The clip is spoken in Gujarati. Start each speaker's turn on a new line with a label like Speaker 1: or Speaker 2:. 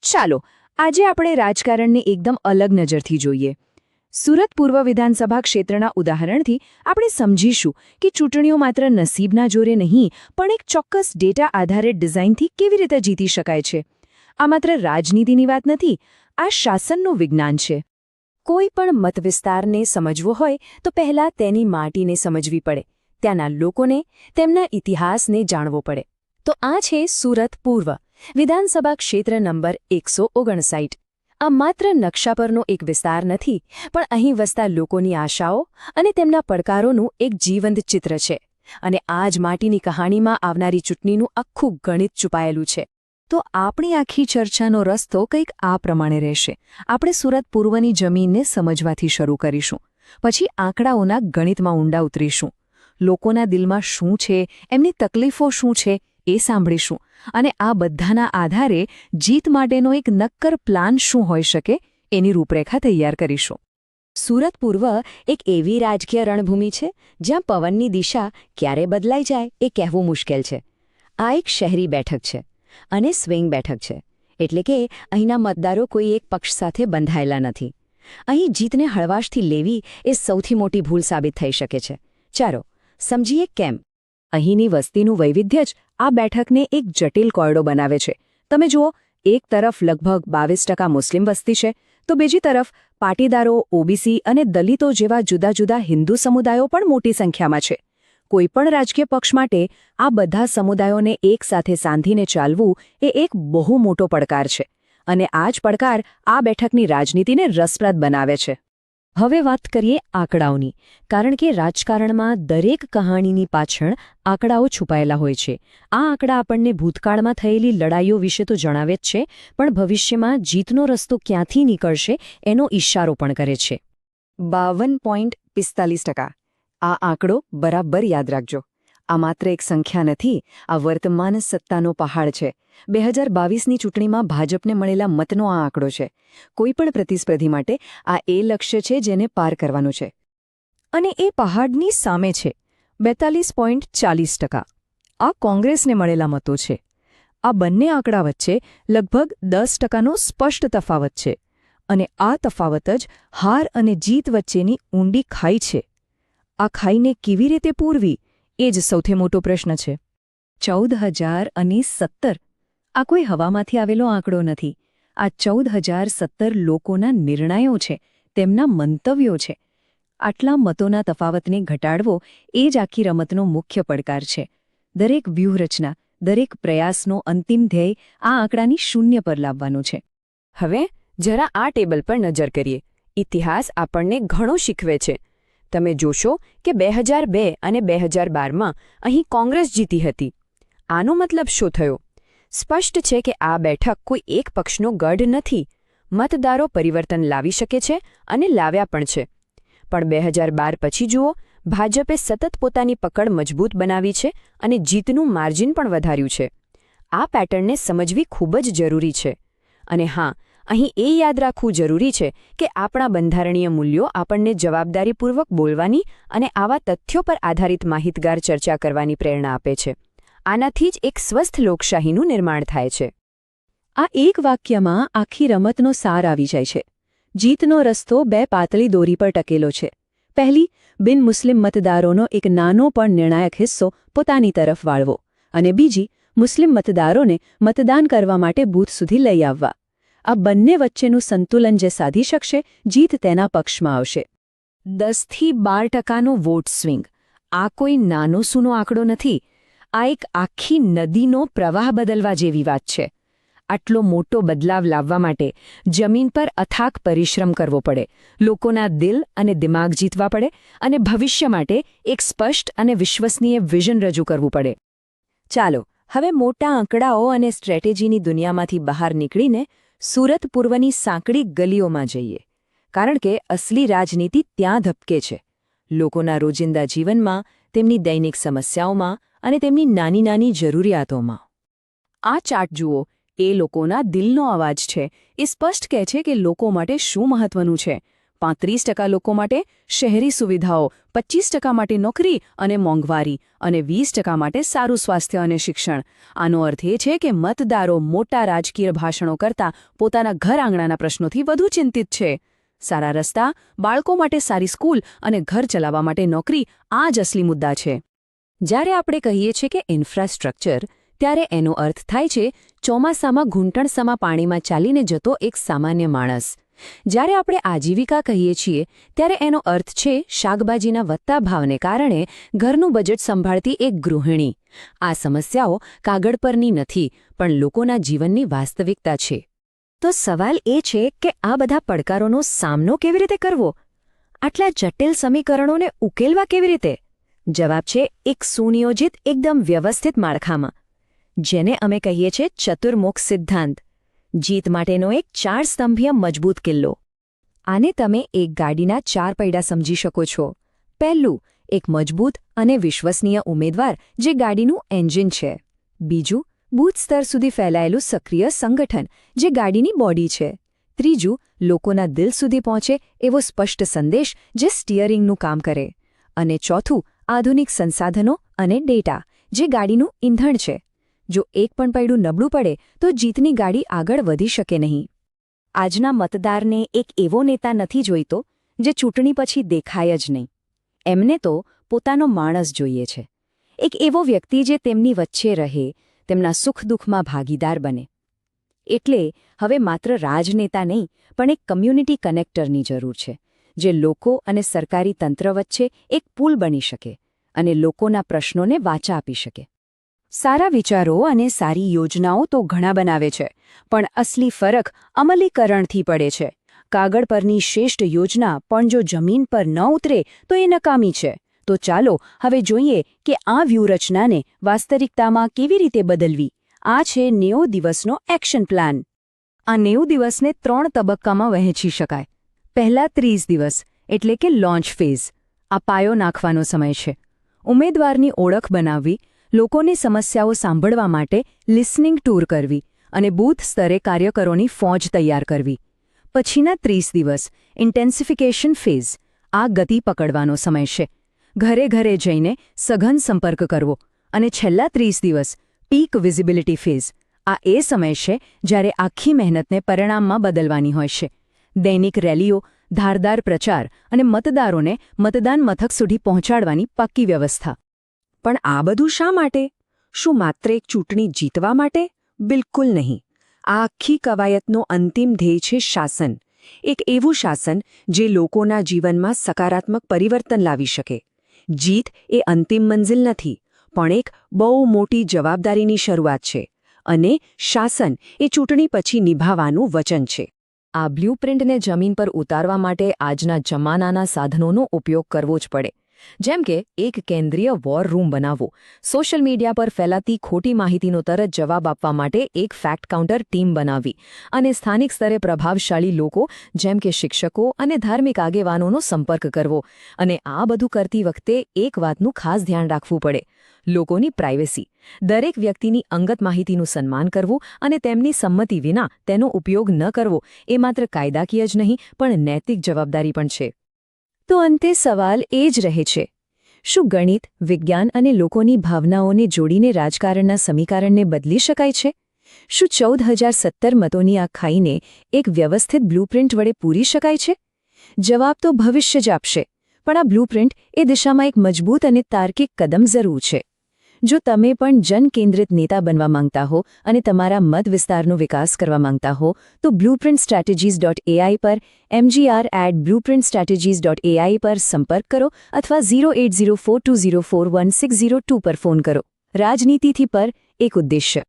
Speaker 1: ચાલો આજે આપણે રાજકારણને એકદમ અલગ નજરથી જોઈએ. સુરત પૂર્વ વિધાનસભા ક્ષેત્રના ઉદાહરણથી આપણે સમજીશું કે ચૂંટણીઓ માત્ર નસીબના જોરે નહીં પણ એક ચોક્કસ ડેટા આધારિત ડિઝાઇનથી કેવી રીતે જીતી શકાય છે. આ માત્ર રાજનીતિની વાત નથી, આ શાસનનું વિજ્ઞાન છે. કોઈ પણ મતવિસ્તારને સમજવો હોય તો પહેલાં તેની માટીને સમજવી પડે, ત્યાંના લોકોને, તેમના ઇતિહાસને જાણવો પડે. તો આ છે સુરત પૂર્વ વિધાનસભા ક્ષેત્ર નંબર 159. આ માત્ર નકશા પરનો એક વિસ્તાર નથી, પણ અહીં વસતા લોકોની આશાઓ અને તેમના પડકારોનું એક જીવંત ચિત્ર છે. અને આ જ માટીની કહાણીમાં આવનારી ચૂંટણીનું આખું ગણિત છુપાયેલું છે. તો આપણી આખી ચર્ચાનો રસ્તો કંઈક આ પ્રમાણે રહેશે. આપણે સુરત પૂર્વની જમીનને સમજવાથી શરૂ કરીશું, પછી આંકડાઓના ગણિતમાં ઊંડા ઉતરીશું, લોકોના દિલમાં શું છે, એમની તકલીફો શું છે એ સાંભળીશું, અને આ બધાના આધારે જીત માટેનો એક નક્કર પ્લાન શું હોઈ શકે એની રૂપરેખા તૈયાર કરીશું. સુરત પૂર્વ એક એવી રાજકીય રણભૂમિ છે જ્યાં પવનની દિશા ક્યારે બદલાઈ જાય એ કહેવું મુશ્કેલ છે. આ એક શહેરી બેઠક છે અને સ્વિંગ બેઠક છે, એટલે કે અહીંના મતદારો કોઈ એક પક્ષ સાથે બંધાયેલા નથી. અહીં જીતને હળવાશથી લેવી એ સૌથી મોટી ભૂલ સાબિત થઈ શકે છે. ચાલો સમજીએ કેમ. અહીંની વસ્તીનું વૈવિધ્ય જ આ બેઠકને એક જટિલ કોયડો બનાવે છે. તમે જુઓ, એક તરફ લગભગ 22% મુસ્લિમ વસ્તી છે, તો બીજી તરફ પાટીદારો, ઓબીસી અને દલિતો જેવા જુદા જુદા હિન્દુ સમુદાયો પણ મોટી સંખ્યામાં છે. કોઈપણ રાજકીય પક્ષ માટે આ બધા સમુદાયોને એકસાથે સાંધીને ચાલવું એ એક બહુ મોટો પડકાર છે, અને આ જ પડકાર આ બેઠકની રાજનીતિને રસપ્રદ બનાવે છે. હવે વાત કરીએ આંકડાઓની, કારણ કે રાજકારણમાં દરેક કહાણીની પાછળ આંકડાઓ છુપાયેલા હોય છે. આ આંકડા આપણને ભૂતકાળમાં થયેલી લડાઈઓ વિશે તો જણાવે જ છે, પણ ભવિષ્યમાં જીતનો રસ્તો ક્યાંથી નીકળશે એનો ઇશારો પણ કરે છે. 52.45%. આ આંકડો બરાબર યાદ રાખજો. આ માત્ર એક સંખ્યા નથી, આ વર્તમાન સત્તાનો પહાડ છે. 2022ની ચૂંટણીમાં ભાજપને મળેલા મતનો આ આંકડો છે. કોઈપણ પ્રતિસ્પર્ધી માટે આ એ લક્ષ્ય છે જેને પાર કરવાનું છે. અને એ પહાડની સામે છે 42.40%. આ કોંગ્રેસને મળેલા મતો છે. આ બંને આંકડા વચ્ચે લગભગ 10%નો સ્પષ્ટ તફાવત છે, અને આ તફાવત જ હાર અને જીત વચ્ચેની ઊંડી ખાઈ છે. આ ખાઈને કેવી રીતે પૂરવી એ જ સૌથી મોટો પ્રશ્ન છે. 14,017. આ કોઈ હવામાંથી આવેલો આંકડો નથી. આ 14,017 લોકોના નિર્ણયો છે, તેમના મંતવ્યો છે. આટલા મતોના તફાવતને ઘટાડવો એ જ આખી રમતનો મુખ્ય પડકાર છે. દરેક વ્યૂહરચના, દરેક પ્રયાસનો અંતિમ ધ્યેય આ આંકડાની શૂન્ય પર લાવવાનું છે. હવે જરા આ ટેબલ પર નજર કરીએ. ઇતિહાસ આપણને ઘણો શીખવે છે. તમે જોશો કે 2002 અને 2012માં અહીં કોંગ્રેસ જીતી હતી. આનો મતલબ શું થયો? સ્પષ્ટ છે કે આ બેઠક કોઈ એક પક્ષનો ગઢ નથી. મતદારો પરિવર્તન લાવી શકે છે અને લાવ્યા પણ છે. પણ 2012 પછી જુઓ, ભાજપે સતત પોતાની પકડ મજબૂત બનાવી છે અને જીતનું માર્જિન પણ વધાર્યું છે. આ પેટર્નને સમજવી ખૂબ જ જરૂરી છે. અને હા, અહીં એ યાદ રાખવું જરૂરી છે કે આપણા બંધારણીય મૂલ્યો આપણને જવાબદારીપૂર્વક બોલવાની અને આવા તથ્યો પર આધારિત માહિતગાર ચર્ચા કરવાની પ્રેરણા આપે છે. આનાથી જ એક સ્વસ્થ લોકશાહીનું નિર્માણ થાય છે. આ એક વાક્યમાં આખી રમતનો સાર આવી જાય છે. જીતનો રસ્તો 2 પાતળી દોરી પર ટકેલો છે. પહેલી, બિનમુસ્લિમ મતદારોનો એક નાનો પણ નિર્ણાયક હિસ્સો પોતાની તરફ વાળવો, અને બીજી, મુસ્લિમ મતદારોને મતદાન કરવા માટે બૂથ સુધી લઈ આવવા. આ બંને વચ્ચેનું સંતુલન જે સાધી શકશે, જીત તેના પક્ષમાં આવશે. 10થી 12%નો વોટ સ્વિંગ. આ કોઈ નાનો સૂનો આંકડો નથી. આ એક આખી નદીનો પ્રવાહ બદલવા જેવી વાત છે. આટલો મોટો બદલાવ લાવવા માટે જમીન પર અથાગ પરિશ્રમ કરવો પડે, લોકોના દિલ અને દિમાગ જીતવા પડે, અને ભવિષ્ય માટે એક સ્પષ્ટ અને વિશ્વસનીય વિઝન રજૂ કરવું પડે. ચાલો હવે મોટા આંકડાઓ અને સ્ટ્રેટેજીની દુનિયામાંથી બહાર નીકળીને સુરત પૂર્વની સાંકડી ગલીઓમાં જઈએ, કારણ કે અસલી રાજનીતિ ત્યાં ધબકે છે. લોકોના રોજિંદા જીવનમાં, તેમની દૈનિક સમસ્યાઓમાં અને તેમની નાની નાની જરૂરિયાતોમાં. આ ચાર્ટ જુઓ, એ લોકોના દિલનો અવાજ છે. એ સ્પષ્ટ કહે છે કે લોકો માટે શું મહત્વનું છે. 35% લોકો માટે શહેરી સુવિધાઓ, 25% માટે નોકરી અને મોંઘવારી અને 20% માટે સારું સ્વાસ્થ્ય અને શિક્ષણ. આનો અર્થ એ છે કે મતદારો મોટા રાજકીય ભાષણો કરતાં પોતાના ઘર આંગણાના પ્રશ્નોથી વધુ ચિંતિત છે. સારા રસ્તા, બાળકો માટે સારી સ્કૂલ અને ઘર ચલાવવા માટે નોકરી આ જ અસલી મુદ્દા છે. જ્યારે આપણે કહીએ છીએ કે ઇન્ફ્રાસ્ટ્રક્ચર, ત્યારે એનો અર્થ થાય છે ચોમાસામાં ઘૂંટણસમા પાણીમાં ચાલીને જતો એક સામાન્ય માણસ. જ્યારે આપણે આજીવિકા કહીએ છીએ ત્યારે એનો અર્થ છે શાકભાજીના વધતા ભાવને કારણે ઘરનું બજેટ સંભાળતી એક ગૃહિણી. આ સમસ્યાઓ કાગળ પરની નથી, પણ લોકોના જીવનની વાસ્તવિકતા છે. તો સવાલ એ છે કે આ બધા પડકારોનો સામનો કેવી રીતે કરવો? આટલા જટિલ સમીકરણોને ઉકેલવા કેવી રીતે? જવાબ છે એક સુનિયોજિત, એકદમ વ્યવસ્થિત માળખામાં, જેને અમે કહીએ છીએ ચતુર્મુખ સિદ્ધાંત. જીત માટેનો એક 4 સ્તંભીય મજબૂત કિલ્લો. આને તમે એક ગાડીના 4 પૈડા સમજી શકો છો. પહેલું, એક મજબૂત અને વિશ્વસનીય ઉમેદવાર જે ગાડીનું એન્જિન છે. બીજું, બૂથ સ્તર સુધી ફેલાયેલું સક્રિય સંગઠન જે ગાડીની બોડી છે. ત્રીજું, લોકોના દિલ સુધી પહોંચે એવો સ્પષ્ટ સંદેશ જે સ્ટિયરિંગનું કામ કરે. અને ચોથું, આધુનિક સંસાધનો અને ડેટા જે ગાડીનું ઈંધણ છે. જો એક પણ પૈડું નબળું પડે તો જીતની ગાડી આગળ વધી શકે નહીં. આજના મતદારને એક એવો નેતા નથી જોઈતો જે ચૂંટણી પછી દેખાય જ નહીં. એમને તો પોતાનો માણસ જોઈએ છે. એક એવો વ્યક્તિ જે તેમની વચ્ચે રહે, તેમના સુખ દુઃખમાં ભાગીદાર બને. એટલે હવે માત્ર રાજનેતા નહીં, પણ એક કમ્યુનિટી કનેક્ટરની જરૂર છે, જે લોકો અને સરકારી તંત્ર વચ્ચે એક પુલ બની શકે અને લોકોના પ્રશ્નોને વાચા આપી શકે. સારા વિચારો અને સારી યોજનાઓ તો ઘણા બનાવે છે, પણ અસલી ફરક અમલીકરણથી પડે છે. કાગળ પરની શ્રેષ્ઠ યોજના પણ જો જમીન પર ન ઉતરે તો એ નકામી છે. તો ચાલો હવે જોઈએ કે આ વ્યૂહરચનાને વાસ્તવિકતામાં કેવી રીતે બદલવી. આ છે 90 દિવસનો એક્શન પ્લાન. આ 90 દિવસને 3 તબક્કામાં વહેંચી શકાય. પહેલા 30 દિવસ એટલે કે લોન્ચ ફેઝ. આ પાયો નાખવાનો સમય છે. ઉમેદવારની ઓળખ બનાવવી, લોકોની સમસ્યાઓ સાંભળવા માટે લિસનિંગ ટૂર કરવી અને બૂથ સ્તરે કાર્યકરોની ફોજ તૈયાર કરવી. પછીના 30 દિવસ ઇન્ટેન્સિફિકેશન ફેઝ. આ ગતિ પકડવાનો સમય છે. ઘરે ઘરે જઈને સઘન સંપર્ક કરવો. અને છેલ્લા 30 દિવસ પીક વિઝિબિલિટી ફેઝ. આ એ સમય છે જ્યારે આખી મહેનતને પરિણામમાં બદલવાની હોય છે. દૈનિક રેલીઓ, ધારદાર પ્રચાર અને મતદારોને મતદાન મથક સુધી પહોંચાડવાની પાક્કી વ્યવસ્થા. પણ આ બધું શા માટે? શું માત્ર એક ચૂંટણી જીતવા માટે? બિલકુલ નહીં. આ આખી કવાયતનો અંતિમ ધ્યેય છે શાસન. એક એવું શાસન જે લોકોના જીવનમાં સકારાત્મક પરિવર્તન લાવી શકે. જીત એ અંતિમ મંઝિલ નથી, પણ એક બહુ મોટી જવાબદારીની શરૂઆત છે. અને શાસન એ ચૂંટણી પછી નિભાવવાનું વચન છે. આ બ્લ્યુપ્રિન્ટને જમીન પર ઉતારવા માટે આજના જમાનાના સાધનોનો ઉપયોગ કરવો જ પડે. જેમ કે એક કેન્દ્રીય વોર રૂમ બનાવવો, સોશિયલ મીડિયા પર ફેલાતી ખોટી માહિતીનો તરત જવાબ આપવા માટે એક ફેક્ટ કાઉન્ટર ટીમ બનાવવી અને સ્થાનિક સ્તરે પ્રભાવશાળી લોકો જેમ કે શિક્ષકો અને ધાર્મિક આગેવાનોનો સંપર્ક કરવો. અને આ બધું કરતી વખતે એક વાતનું ખાસ ધ્યાન રાખવું પડે: લોકોની પ્રાઇવેસી. દરેક વ્યક્તિની અંગત માહિતીનું સન્માન કરવું અને તેમની સંમતિ વિના તેનો ઉપયોગ ન કરવો એ માત્ર કાયદાકીય જ નહીં, પણ નૈતિક જવાબદારી પણ છે. તો અંતે સવાલ એ જ રહે છે: શું ગણિત, વિજ્ઞાન અને લોકોની ભાવનાઓને જોડીને રાજકારણના સમીકરણને બદલી શકાય છે? શું 14,017 મતોની આ ખાઈને એક વ્યવસ્થિત બ્લુપ્રિન્ટ વડે પૂરી શકાય છે? જવાબ તો ભવિષ્ય જ આપશે, પણ આ બ્લુપ્રિન્ટ એ દિશામાં એક મજબૂત અને તાર્કિક કદમ જરૂર છે. જો તમે પણ જનકેન્દ્રિત નેતા બનવા માંગતા હો અને તમારા મત વિસ્તારનો વિકાસ કરવા માંગતા હો, તો blueprintstrategies.ai પર mgr@blueprintstrategies.ai પર સંપર્ક કરો અથવા 0804204160 પર ફોન કરો. રાજનીતિથી પર એક ઉદ્દેશ્ય.